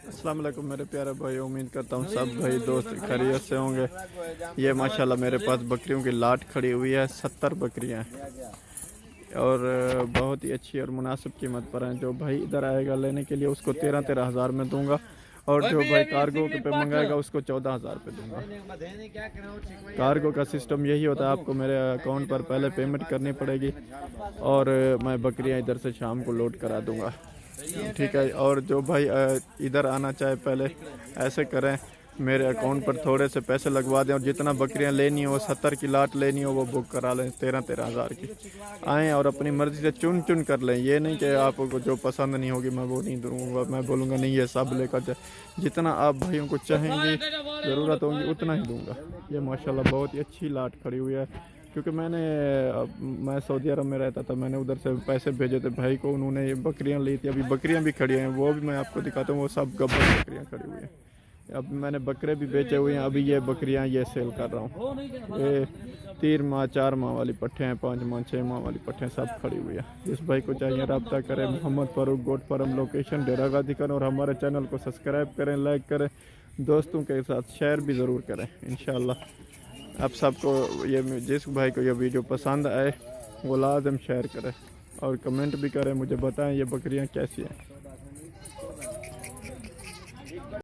अस्सलाम वालेकुम मेरे प्यारे भाई, उम्मीद करता हूँ सब भाई दोस्त खैरियत से होंगे। ये माशाल्लाह मेरे पास बकरियों की लाट खड़ी हुई है, 70 बकरियाँ और बहुत ही अच्छी और मुनासिब कीमत पर हैं। जो भाई इधर आएगा लेने के लिए उसको 13-13 हज़ार में दूंगा और जो भाई कार्गो पे मंगाएगा उसको 14,000 पे दूंगा। कार्गो का सिस्टम यही होता है, आपको मेरे अकाउंट पर पहले पेमेंट करनी पड़ेगी और मैं बकरियां इधर से शाम को लोड करा दूंगा। ठीक है, और जो भाई इधर आना चाहे पहले ऐसे करें, मेरे अकाउंट पर थोड़े से पैसे लगवा दें और जितना बकरियां लेनी हो 70 की लाट लेनी हो वो बुक करा लें 13-13 हज़ार की। आएँ और अपनी मर्ज़ी से चुन चुन कर लें। ये नहीं कि आपको जो पसंद नहीं होगी मैं वो नहीं दूँगा, मैं बोलूँगा नहीं ये सब लेकर जाए। जितना आप भाइयों को चाहेंगे ज़रूरत होगी उतना ही दूँगा। ये माशाल्लाह बहुत ही अच्छी लाट खड़ी हुई है, क्योंकि मैं सऊदी अरब में रहता था, मैंने उधर से पैसे भेजे थे भाई को, उन्होंने ये बकरियां ली थी। अभी बकरियां भी खड़ी हैं, वो भी मैं आपको दिखाता हूँ, वो सब गब्बर बकरियां खड़ी हुई हैं। अब मैंने बकरे भी बेचे हुए हैं, अभी ये बकरियां ये सेल कर रहा हूँ। ये 3 माह 4 माह वाली पट्ठे हैं, 5 माह 6 माह वाली पट्ठे सब खड़ी हुई है। जिस भाई को चाहिए रब्ता करें। Mohammad Farooq goat farm, location Dera Ghazi Khan, और हमारे चैनल को सब्सक्राइब करें, लाइक करें, दोस्तों के साथ शेयर भी ज़रूर करें। इंशाल्लाह आप सबको ये, जिस भाई को ये वीडियो पसंद आए वो लाजम शेयर करें और कमेंट भी करें, मुझे बताएं ये बकरियां कैसी हैं।